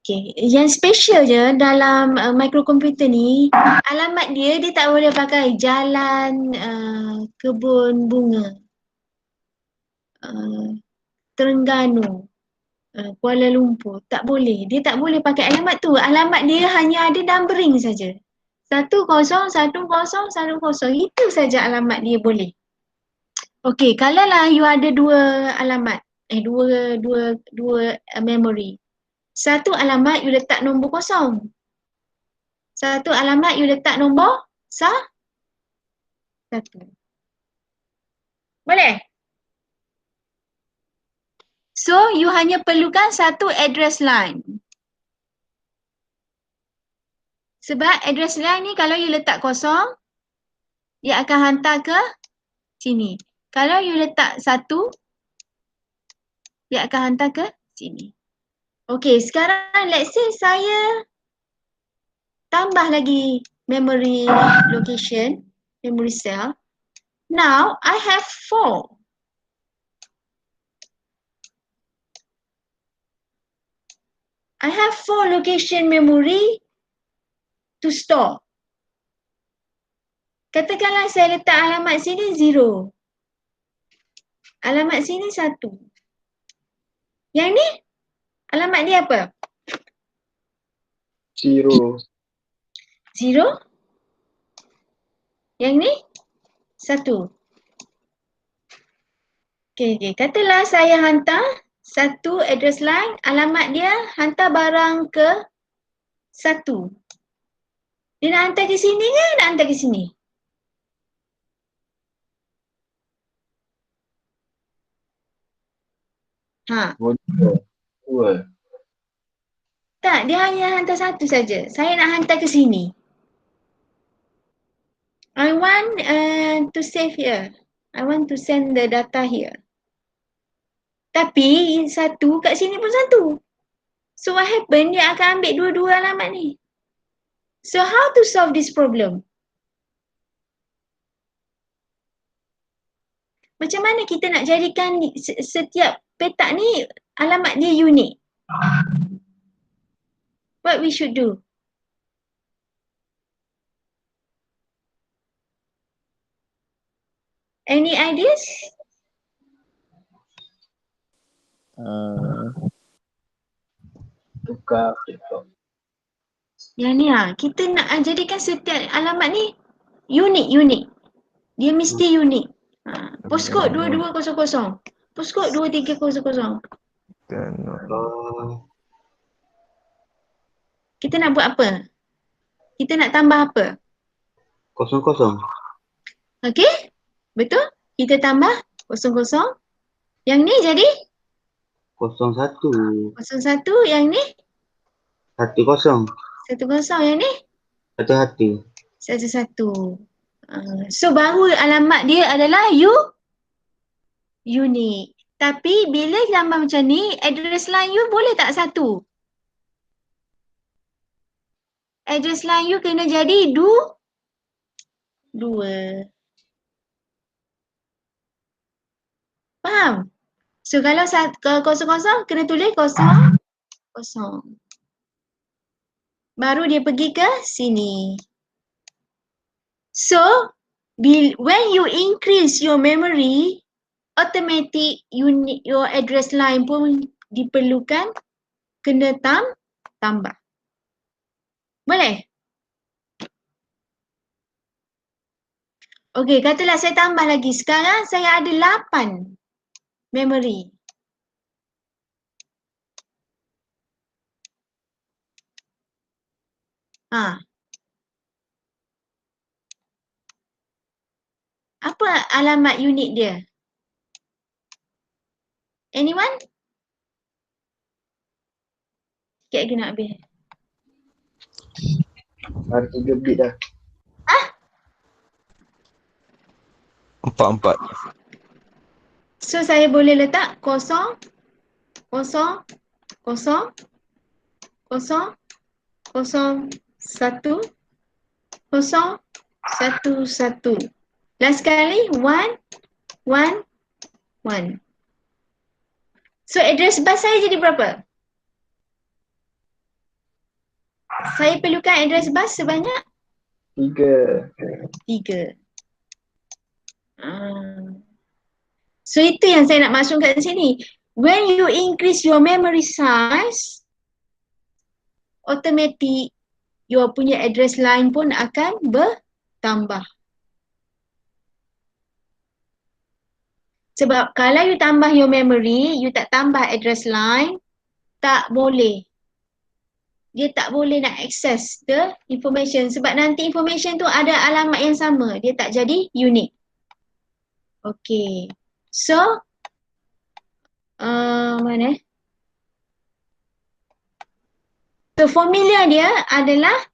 Okay, yang special je dalam microkomputer ni, alamat dia tak boleh pakai jalan kebun bunga, Terengganu, Kuala Lumpur. Tak boleh. Dia tak boleh pakai alamat tu. Alamat dia hanya ada numbering saja. 101010. Itu saja alamat dia boleh. Okey, kalaulah you ada dua alamat, dua memory. Satu alamat you letak nombor kosong. Satu alamat you letak nombor satu. Boleh? So, you hanya perlukan satu address line. Sebab address line ni kalau you letak kosong, dia akan hantar ke sini. Kalau you letak satu, dia akan hantar ke sini. Okey, sekarang let's say saya tambah lagi memory location, memory cell. Now, I have 4. I have 4 location memory to store. Katakanlah saya letak alamat sini 0. Alamat sini 1. Yang ni, alamat dia apa? 0. 0. Yang ni, 1. Okay. Katalah saya hantar satu address line, alamat dia hantar barang ke 1. Dia nak hantar ke sini ke nak hantar ke sini? Dua. Tak, dia hanya hantar satu saja. Saya nak hantar ke sini. I want to save here. I want to send the data here. Tapi satu kat sini pun satu. So what happen? Dia akan ambil dua-dua alamat ni. So how to solve this problem? Macam mana kita nak jadikan setiap petak ni alamat dia unik? What we should do? Any ideas? Tukar laptop. Yang ni kita nak jadikan setiap alamat ni unik. Dia mesti unik. Postcode 2200. Postcode 2300. Kita nak buat apa? Kita nak tambah apa? 00. Okey? Betul? Kita tambah 00. Yang ni jadi 01. 01. Yang ni 10. 10. Yang ni 1. 11. So baru alamat dia adalah unik. Tapi bila gambar macam ni, address line you boleh tak satu? Address line you kena jadi dua. Faham? So kalau 00 kena tulis 00. Baru dia pergi ke sini. So, when you increase your memory, automatic your address line pun diperlukan kena tambah. Boleh? Okey, katalah saya tambah lagi. Sekarang saya ada 8 memory. Apa alamat unik dia? Anyone? Sikit lagi nak habis. Ada 3 bit dah. 4. So saya boleh letak 0, 0, 0, 0, 0, 1, 0, 1, 1. Last sekali 1, 1, 1. So address bus saya jadi berapa? Saya perlukan address bus sebanyak 3. So itu yang saya nak masukkan kat sini. When you increase your memory size, automatic your punya address line pun akan bertambah. Sebab kalau you tambah your memory, you tak tambah address line, tak boleh. Dia tak boleh nak access the information sebab nanti information tu ada alamat yang sama. Dia tak jadi unique. Okay. So, mana? So, formula dia adalah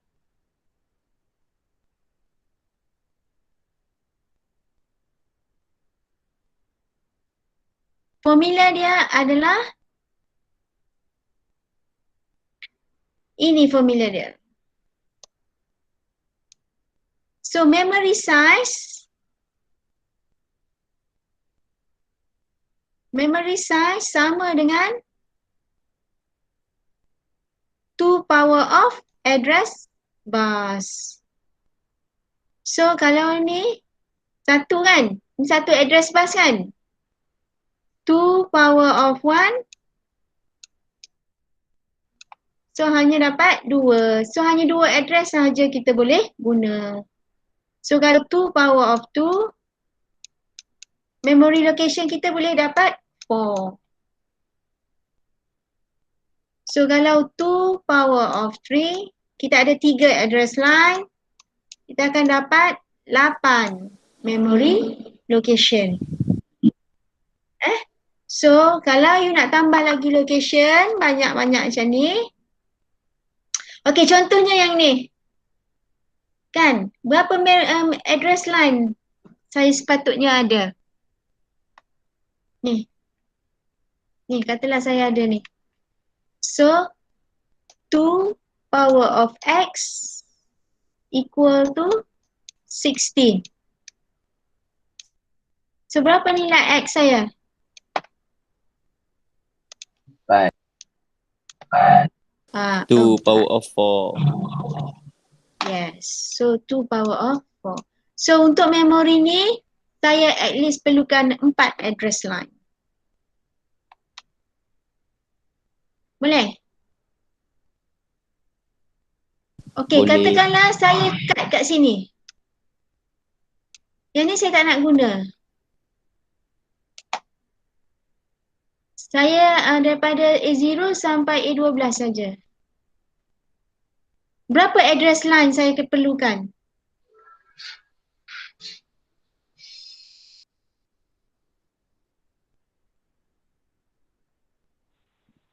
ini formula dia. So, memory size sama dengan 2 power of address bus. So, kalau ni satu kan? Ni satu address bus kan? 2 power of 1. So, hanya dapat 2. So, hanya 2 address sahaja kita boleh guna. So, kalau 2 power of 2, memory location kita boleh dapat 4. So, kalau 2 power of 3, kita ada 3 address line, kita akan dapat 8 memory location. So, kalau you nak tambah lagi location, banyak-banyak macam ni. Okay, contohnya yang ni. Kan? Berapa address line saya sepatutnya ada? Ni. Ni, katalah saya ada ni. So, 2 power of x equal to 16. So, berapa nilai x saya? 4. 2 power of 4. Yes. So, 2 power of 4. So, untuk memori ni, saya at least perlukan 4 address line. Boleh? Okey, Boleh. katakanlah saya cut kat sini. Yang ni saya tak nak guna. Saya daripada A0 sampai A12 saja. Berapa address line saya perlukan?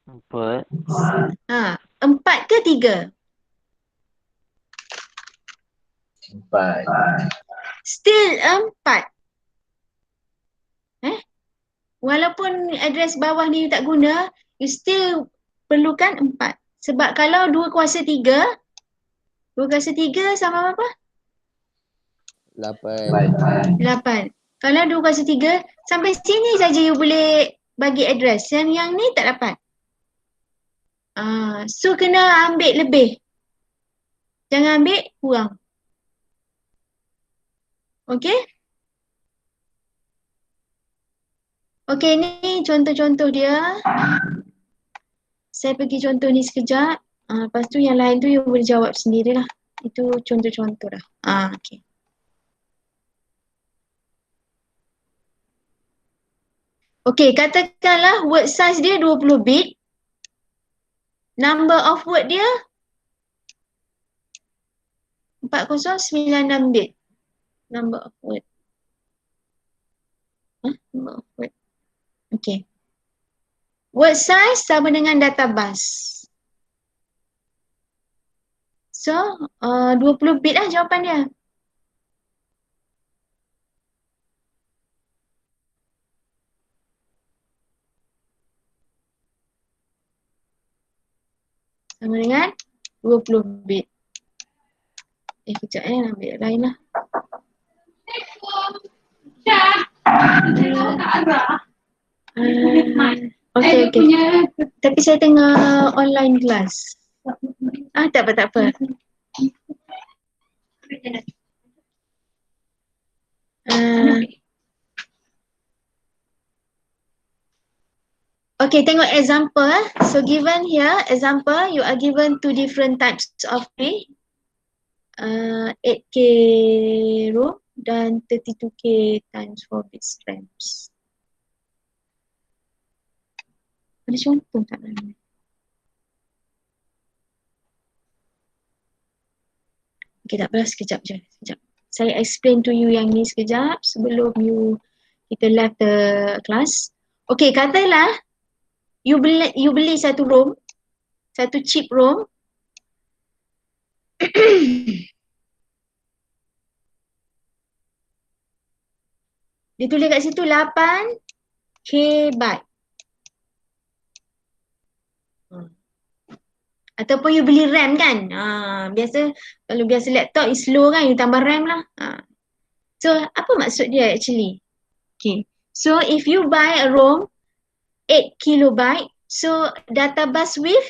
Empat. 4 ke 3? 4. Still 4. Walaupun address bawah ni you tak guna, you still perlukan 4. Sebab kalau 2 kuasa 3, 2 kuasa 3 sama berapa? 8. 8. Kalau 2 kuasa 3, sampai sini saja you boleh bagi address. Yang ni tak dapat. So kena ambil lebih. Jangan ambil kurang. Okay? Okay, ni contoh-contoh dia. Saya pergi contoh ni sekejap. Lepas tu yang lain tu you boleh jawab sendirilah. Itu contoh-contoh dah. Okay. Okay, katakanlah word size dia 20 bit. Number of word dia 4096 bit. Number of word. Number of word. Okay. Word size sama dengan data bus. So, 20 bit lah jawapan dia. Sama dengan 20 bit. Kejap ambil yang lain lah. Okay. Tapi saya tengah online class. Tak apa. Okay, tengok example. So given here, example, you are given 2 different types of tree. 8K row dan 32K times 4 bit strands. Ada contoh tak dalam? Okay, tak apalah, sekejap je. Sekejap. Saya explain to you yang ni sekejap sebelum kita left the class. Okay, katalah you beli satu ROM, satu chip ROM. Dia tulis kat situ 8 KB. Ataupun you beli RAM kan. Kalau biasa laptop is slow kan, you tambah RAM lah. So apa maksud dia actually? Okay. So if you buy a ROM 8 kilobyte, so data bus width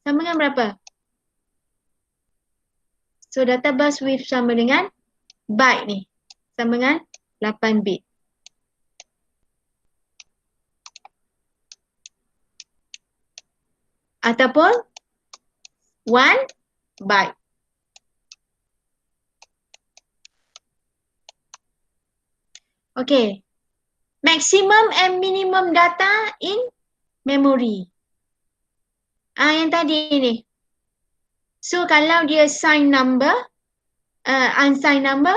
sama dengan berapa? So data bus width sama dengan byte ni. Sama dengan 8 bit. Ataupun 1 byte. Okay. Maximum and minimum data in memory. Yang tadi ni. So kalau dia signed number, unsigned number,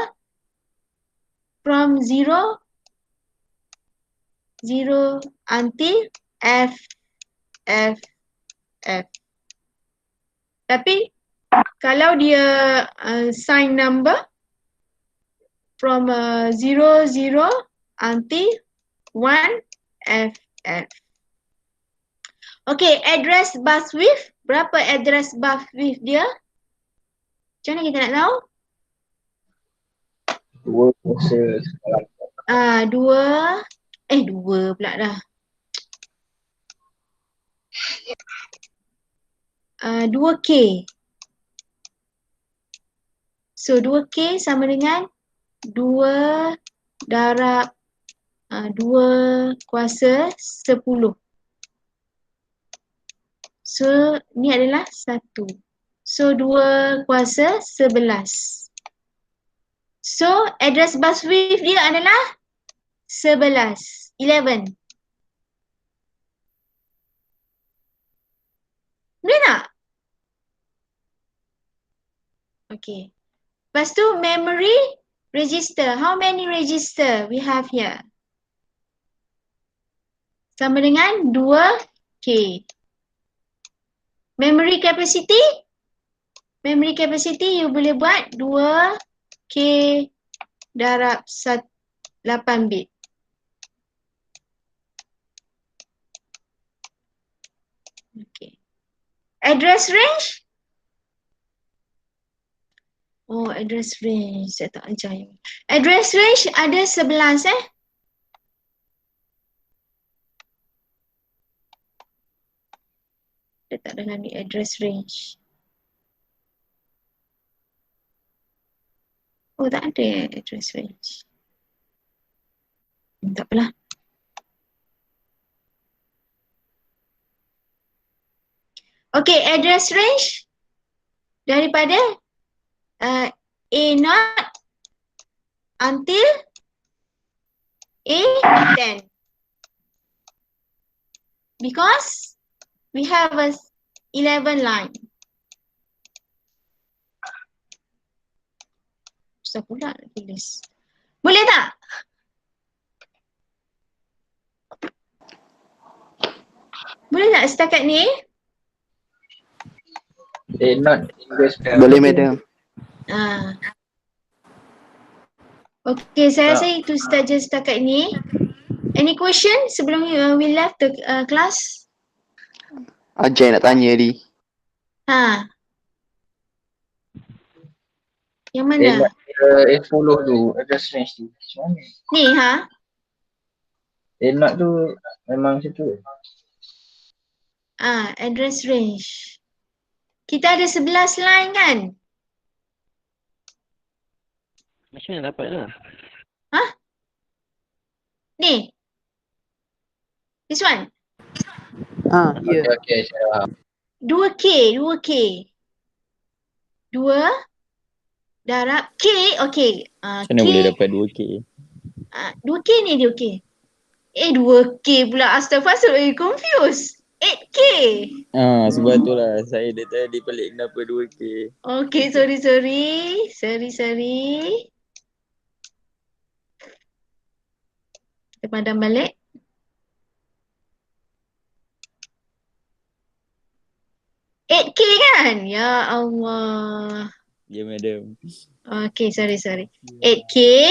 from 0 until F. Tapi kalau dia sign number from 0 until 1 F. Okay, address bus width. Berapa address bus width dia? Macam mana kita nak tahu? 2 kuasa sekarang. 2 pula dah. 2K. So 2K sama dengan 2 darab 2 kuasa 10. So ni adalah 1. So 2 kuasa 11. So address bus width dia adalah 11. Boleh tak? Okay. Lepas tu memory register. How many register we have here? Sama dengan 2K. Memory capacity? Memory capacity you boleh buat 2K darab 8 bit. Okay. Address range? Oh, address range. Saya tak ajar you. Address range ada 11 Dia tak dalam ni address range. Oh, tak ada address range. Tak apalah. Okay, address range daripada A0 until A10. Because we have a 11 line. Susah pula nak tulis. Boleh tak? Boleh tak setakat ni? Not English. Boleh, madam. Okay, saya rasa itu saja setakat ni. Any question sebelum we left the class? Ajay nak tanya di. Yang mana? Follow tu address range tu. Macam mana? Ni Not tu memang macam tu. Address range. Kita ada 11 line kan? Macam mana dapat lah? Ni. This one. Ya. Okay, saya faham. 2K. 2 darab K. Okay. Macam mana boleh dapat 2K? 2K ni dia okay. 2K pula. Astaghfirullah, confused. 8K. Sebab tu lah saya dia tadi pelik kenapa 2K. Okay, sorry. Kita padam balik. $8K kan? Ya Allah. Ya madam. Okay, sorry. 8K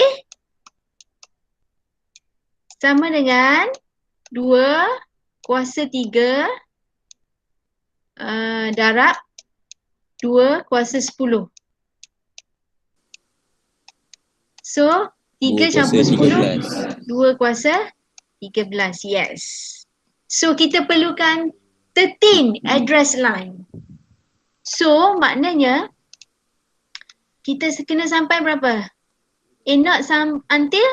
sama dengan 2 kuasa 3 darab 2 kuasa 10. So, 3 campur 10, 2 kuasa 13. Yes. So, kita perlukan 13 address line. So, maknanya kita kena sampai berapa? A0 until?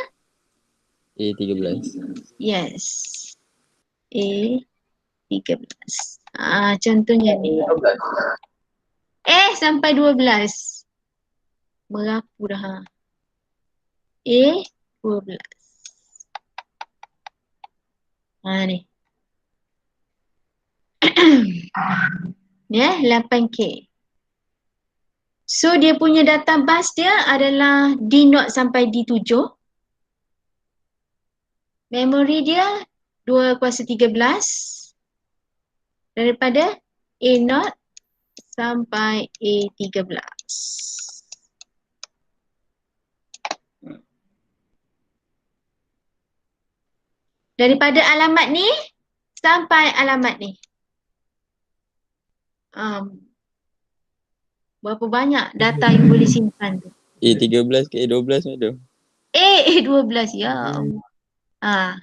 A13. Yes. A13. Contohnya ni. Sampai 12. Merapu dah. A12. Ni. Ya, 8K. So dia punya data bus dia adalah D0 sampai D7. Memori dia 2 kuasa 13. Daripada A0 sampai A13. Daripada alamat ni sampai alamat ni. Berapa banyak data yang boleh simpan tu? A13 ke A12 madam? A12 ya Allah.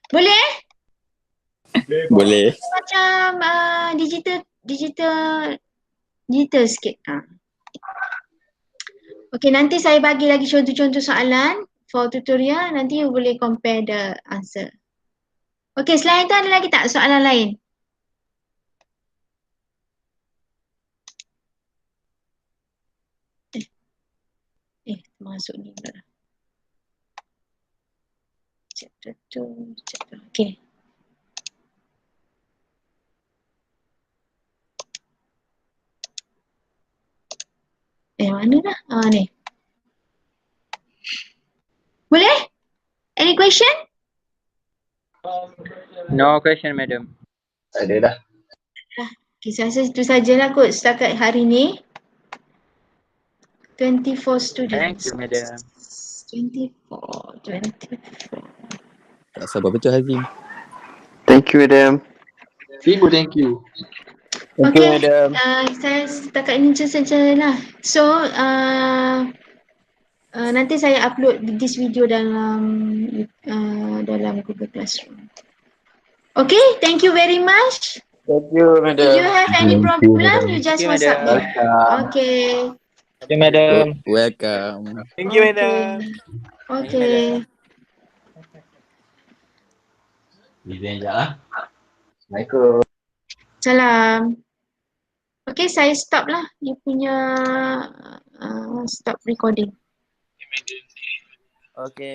Boleh? Boleh. Macam digital sikit. Okay, nanti saya bagi lagi contoh-contoh soalan for tutorial. Nanti you boleh compare the answer. Okay, selain tu ada lagi tak soalan lain? Masuk ni pula. Chapter 2. Okay. Mana dah? Ni. Boleh? Any question? No question madam. Tak ada dah. Okay, saya rasa itu sajalah kot setakat hari ni. 24 students. Thank you madam. 24. Tak sabar betul Hazim. Thank you, madam. Fibu, thank you. Thank you Okay, madam. saya setakat ini sajalah. So, nanti saya upload this video dalam Google Classroom. Okay, thank you very much. Thank you, madam. If you have any problem, you just Thank you, WhatsApp me. Welcome. Okay. Thank you madam. Welcome. Thank you madam. Okay. Assalamualaikum. Salam. Okay, saya stop lah. You punya stop recording. Okay.